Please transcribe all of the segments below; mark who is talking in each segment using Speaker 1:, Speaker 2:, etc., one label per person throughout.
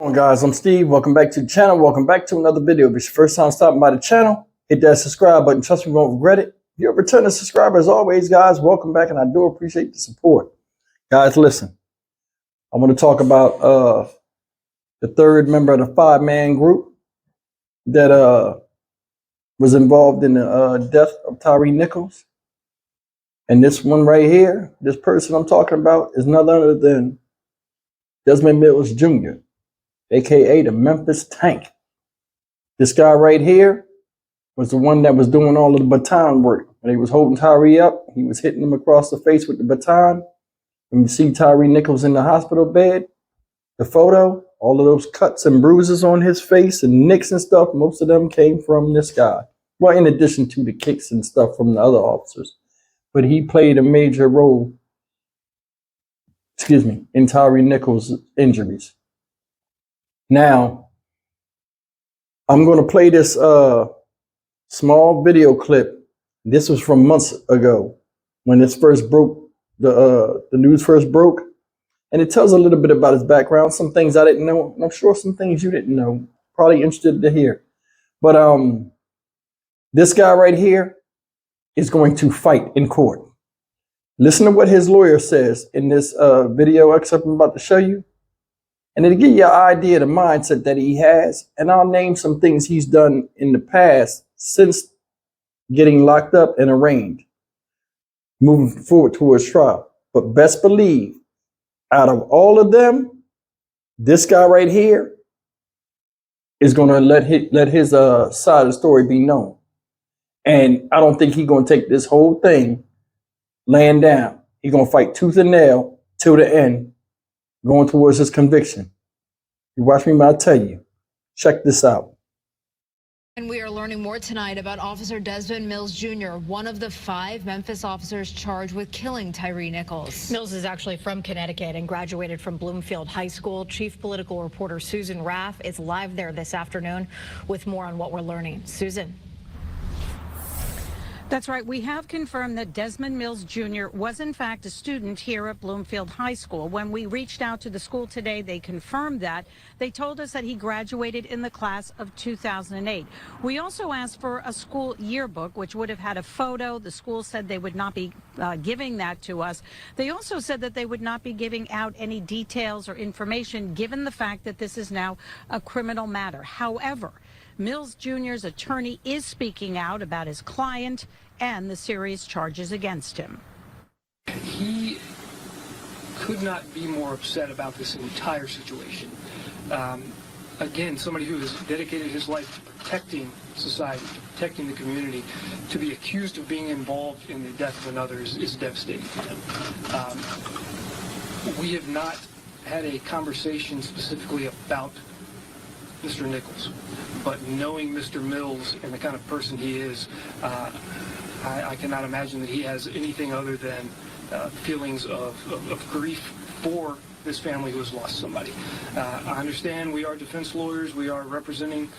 Speaker 1: Hello guys, I'm Steve. Welcome back to the channel. Welcome back to another video. If it's your first time stopping by the channel, hit that subscribe button. Trust me, you won't regret it. If you're a returning subscriber, as always, guys, welcome back, and I do appreciate the support. Guys, listen, I want to talk about the third member of the five-man group that was involved in the death of Tyre Nichols. And this one right here, this person I'm talking about, is none other than Desmond Mills Jr., aka the Memphis Tank. This guy right here was the one that was doing all of the baton work. When he was holding Tyre up, he was hitting him across the face with the baton. When you see Tyre Nichols in the hospital bed, the photo, all of those cuts and bruises on his face and nicks and stuff, most of them came from this guy. Well, in addition to the kicks and stuff from the other officers. But he played a major role, in Tyre Nichols' injuries. Now, I'm going to play this small video clip. This was from months ago when this first broke, the news first broke. And it tells a little bit about his background, some things I didn't know, and I'm sure some things you didn't know. Probably interested to hear. But this guy right here is going to fight in court. Listen to what his lawyer says in this video excerpt I'm about to show you. And it'll give you an idea of the mindset that he has. And I'll name some things he's done in the past since getting locked up and arraigned, moving forward towards trial. But best believe, out of all of them, this guy right here is going to let his side of the story be known. And I don't think he's going to take this whole thing laying down. He's going to fight tooth and nail till the end, going towards his conviction. You watch me when I tell you. Check this out.
Speaker 2: And we are learning more tonight about Officer Desmond Mills Jr., one of the 5 Memphis officers charged with killing Tyre Nichols.
Speaker 3: Mills is actually from Connecticut and graduated from Bloomfield High School. Chief political reporter Susan Raff is live there this afternoon with more on what we're learning. Susan.
Speaker 4: That's right. We have confirmed that Desmond Mills Jr. was in fact a student here at Bloomfield High School. When we reached out to the school today, they confirmed that. They told us that he graduated in the class of 2008. We also asked for a school yearbook, which would have had a photo. The school said they would not be giving that to us. They also said that they would not be giving out any details or information, given the fact that this is now a criminal matter. However, Mills Jr.'s attorney is speaking out about his client and the serious charges against him.
Speaker 5: He could not be more upset about this entire situation. Again, somebody who has dedicated his life to protecting society, to protecting the community, to be accused of being involved in the death of another is devastating to him. We have not had a conversation specifically about Mr. Nichols, but knowing Mr. Mills and the kind of person he is, I cannot imagine that he has anything other than feelings of grief for this family who has lost somebody. I understand we are defense lawyers, we are representing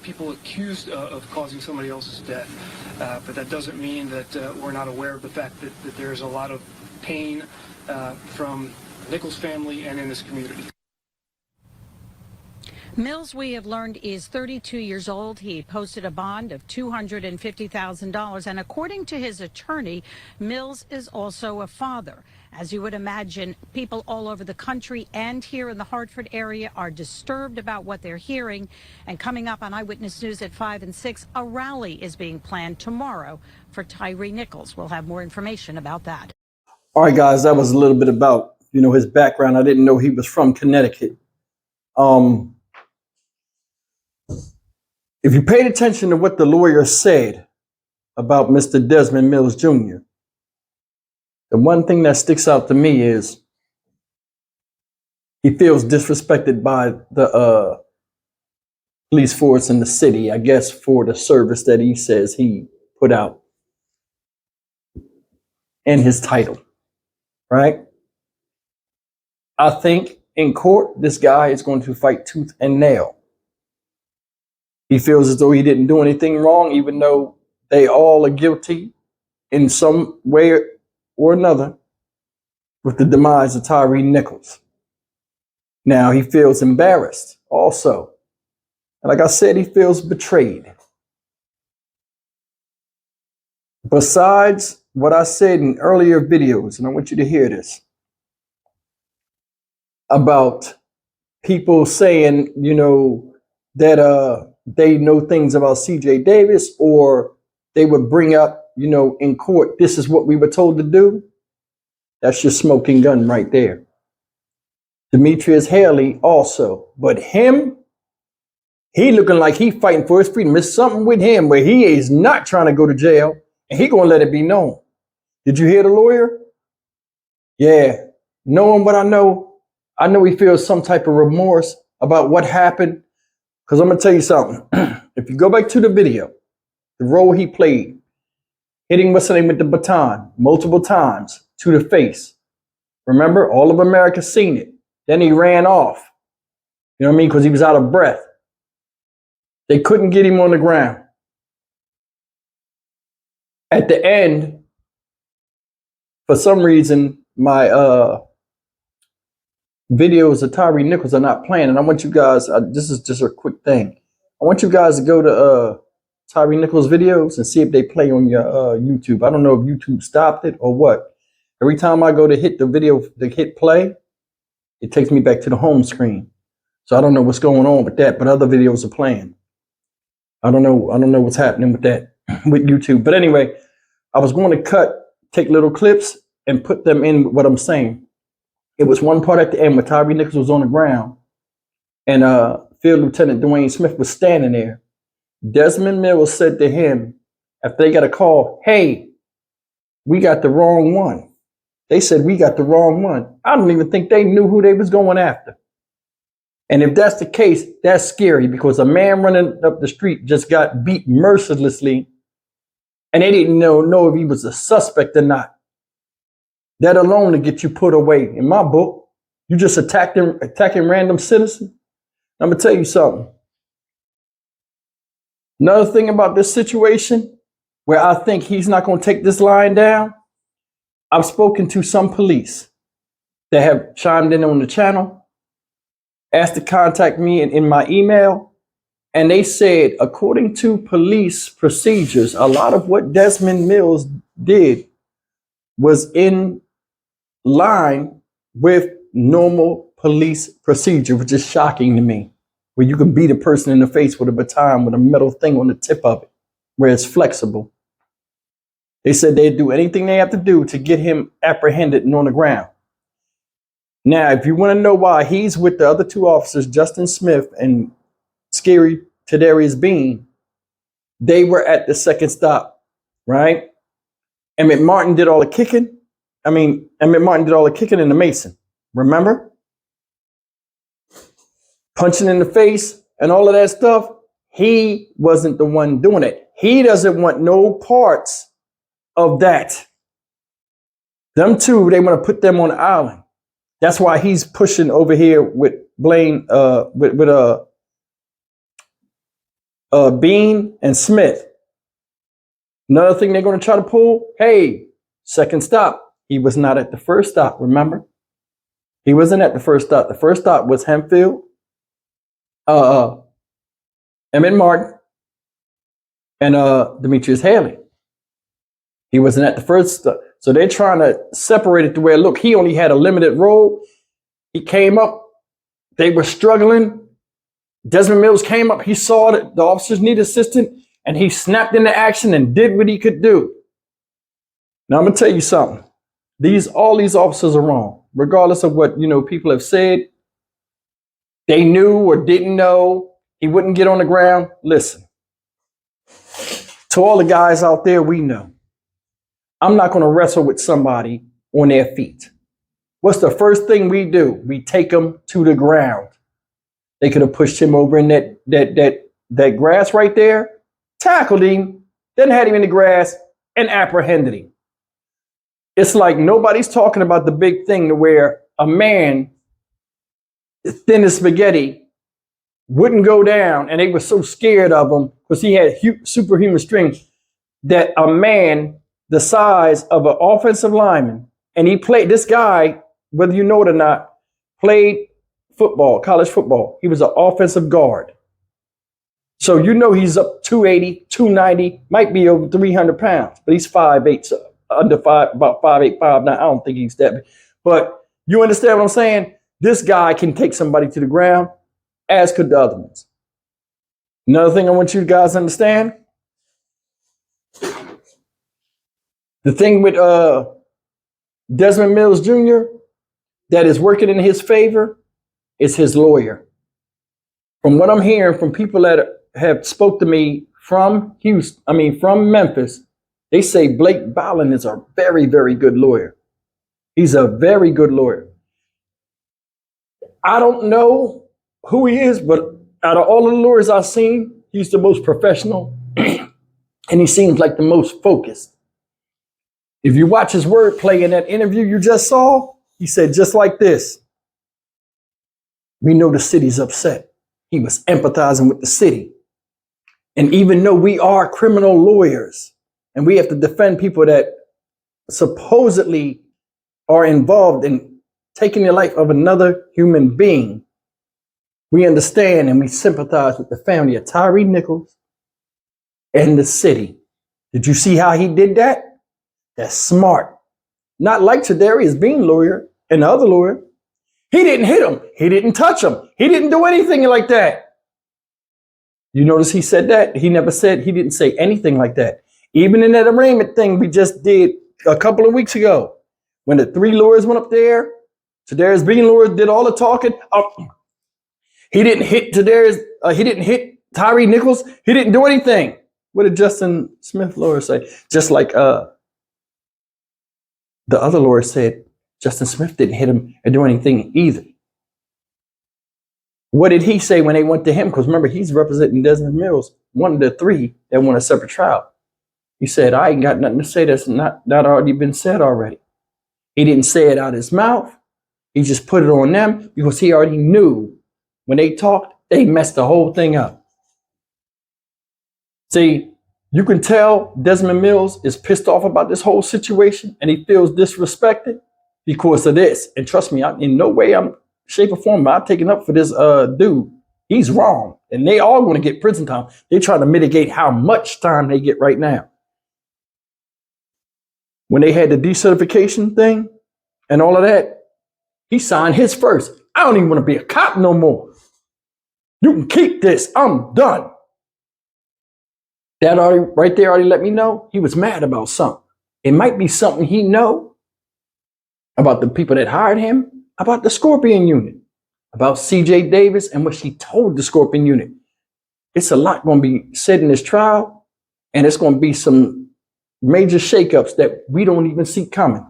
Speaker 5: people accused of causing somebody else's death, but that doesn't mean that we're not aware of the fact that there's a lot of pain from Nichols' family and in this community.
Speaker 4: Mills, we have learned, is 32 years old. He posted a bond of $250,000. And according to his attorney, Mills is also a father. As you would imagine, people all over the country and here in the Hartford area are disturbed about what they're hearing. And coming up on Eyewitness News at 5 and 6, a rally is being planned tomorrow for Tyre Nichols. We'll have more information about that.
Speaker 1: All right, guys, that was a little bit about, his background. I didn't know he was from Connecticut. If you paid attention to what the lawyer said about Mr. Desmond Mills Jr., the one thing that sticks out to me is he feels disrespected by the police force in the city, I guess, for the service that he says he put out in his title, right? I think in court, this guy is going to fight tooth and nail. He feels as though he didn't do anything wrong, even though they all are guilty in some way or another with the demise of Tyre Nichols. Now he feels embarrassed also. And like I said, he feels betrayed. Besides what I said in earlier videos, and I want you to hear this, about people saying, that they know things about CJ Davis, or they would bring up, in court, this is what we were told to do. That's your smoking gun right there. Demetrius Haley also, but him, he looking like he fighting for his freedom. There's something with him where he is not trying to go to jail, and he gonna let it be known. Did you hear the lawyer? Yeah, knowing what I know he feels some type of remorse about what happened. Because I'm gonna tell you something. If you go back to the video, the role he played, hitting what's name with the baton multiple times to the face. Remember, all of America seen it. Then he ran off. You know what I mean? Because he was out of breath. They couldn't get him on the ground. At the end, for some reason, my videos of Tyre Nichols are not playing. And I want you guys, this is just a quick thing. I want you guys to go to Tyre Nichols videos and see if they play on your YouTube. I don't know if YouTube stopped it or what. Every time I go to hit the video, to hit play, it takes me back to the home screen. So I don't know what's going on with that, but other videos are playing. I don't know what's happening with that, with YouTube. But anyway, I was going to take little clips and put them in with what I'm saying. It was one part at the end where Tyre Nichols was on the ground and Field Lieutenant Dwayne Smith was standing there. Desmond Mills said to him, after they got a call, hey, we got the wrong one. They said, we got the wrong one. I don't even think they knew who they was going after. And if that's the case, that's scary, because a man running up the street just got beat mercilessly and they didn't know if he was a suspect or not. That alone to get you put away. In my book, you just attacking random citizens. I'm going to tell you something. Another thing about this situation where I think he's not going to take this line down, I've spoken to some police that have chimed in on the channel, asked to contact me in my email, and they said, according to police procedures, a lot of what Desmond Mills did was in line with normal police procedure, which is shocking to me, where you can beat a person in the face with a baton with a metal thing on the tip of it, where it's flexible. They said they'd do anything they have to do to get him apprehended and on the ground. Now, if you want to know why he's with the other two officers, Justin Smith and Scary Tadarius Bean, they were at the second stop, right? Emmett Martin did all the kicking. Emmett Martin did all the kicking in the Mason. Remember? Punching in the face and all of that stuff. He wasn't the one doing it. He doesn't want no parts of that. Them two, they want to put them on the island. That's why he's pushing over here with Blaine, Bean and Smith. Another thing they're going to try to pull, hey, second stop. He was not at the first stop, remember? He wasn't at the first stop. The first stop was Hempfield, Emmett Martin, and Demetrius Haley. He wasn't at the first stop. So they're trying to separate it to where, look, he only had a limited role. He came up. They were struggling. Desmond Mills came up. He saw that the officers needed assistance, and he snapped into action and did what he could do. Now, I'm going to tell you something. All these officers are wrong, regardless of what, people have said. They knew or didn't know he wouldn't get on the ground. Listen, to all the guys out there, we know. I'm not going to wrestle with somebody on their feet. What's the first thing we do? We take them to the ground. They could have pushed him over in that grass right there, tackled him, then had him in the grass and apprehended him. It's like nobody's talking about the big thing to where a man thin as spaghetti wouldn't go down, and they were so scared of him because he had superhuman strength that a man the size of an offensive lineman, and he played, this guy, whether you know it or not, played football, college football. He was an offensive guard. So you know he's up 280, 290, might be over 300 pounds, but he's 5'8", so under 5, about 5'8", 5'9". I don't think he's that big. But you understand what I'm saying? This guy can take somebody to the ground, as could the other ones. Another thing I want you guys to understand, the thing with Desmond Mills Jr. that is working in his favor is his lawyer. From what I'm hearing from people that have spoke to me from from Memphis, they say Blake Bowlen is a very, very good lawyer. He's a very good lawyer. I don't know who he is, but out of all of the lawyers I've seen, he's the most professional and he seems like the most focused. If you watch his wordplay in that interview you just saw, he said just like this: we know the city's upset. He was empathizing with the city. And even though we are criminal lawyers and we have to defend people that supposedly are involved in taking the life of another human being, we understand and we sympathize with the family of Tyre Nichols and the city. Did you see how he did that? That's smart. Not like Tadarius Bean lawyer and the other lawyer. He didn't hit him. He didn't touch him. He didn't do anything like that. You notice he said that? He didn't say anything like that. Even in that arraignment thing we just did a couple of weeks ago, when the 3 lawyers went up there, Tadarius Bean lawyer did all the talking. He didn't hit he didn't hit Tyre Nichols. He didn't do anything. What did Justin Smith lawyer say? Just like the other lawyer said, Justin Smith didn't hit him or do anything either. What did he say when they went to him? Because remember, he's representing Desmond Mills, one of the 3 that won a separate trial. He said, I ain't got nothing to say that's not already been said already. He didn't say it out of his mouth. He just put it on them because he already knew when they talked, they messed the whole thing up. See, you can tell Desmond Mills is pissed off about this whole situation and he feels disrespected because of this. And trust me, in no way, shape or form, I'm taking up for this dude. He's wrong. And they all going to get prison time. They're trying to mitigate how much time they get right now. When they had the decertification thing and all of that, he signed his first. I don't even want to be a cop no more. You can keep this. I'm done. That right there already let me know he was mad about something. It might be something he know about the people that hired him, about the Scorpion unit, about CJ Davis and what she told the Scorpion unit. It's a lot going to be said in this trial, and it's going to be some major shakeups that we don't even see coming.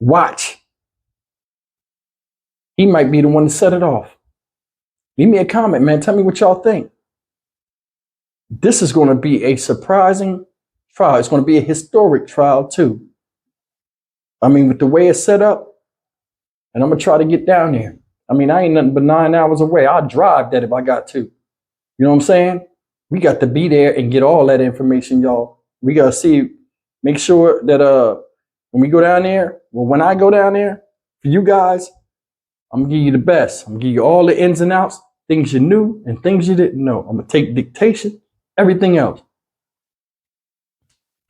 Speaker 1: Watch. He might be the one to set it off. Leave me a comment, man. Tell me what y'all think. This is going to be a surprising trial. It's going to be a historic trial too. I mean, with the way it's set up, and I'm going to try to get down there. I mean, I ain't nothing but 9 hours away. I'll drive that if I got to. You know what I'm saying? We got to be there and get all that information, y'all. We got to see, make sure that when we go down there, well, when I go down there, for you guys, I'm going to give you the best. I'm going to give you all the ins and outs, things you knew and things you didn't know. I'm going to take dictation, everything else.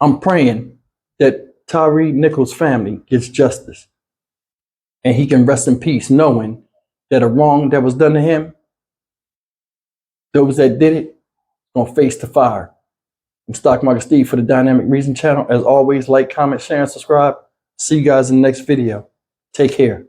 Speaker 1: I'm praying that Tyre Nichols' family gets justice and he can rest in peace knowing that a wrong that was done to him, those that did it, going to face the fire. I'm Stock Market Steve for the Dynamic Reason channel. As always, like, comment, share, and subscribe. See you guys in the next video. Take care.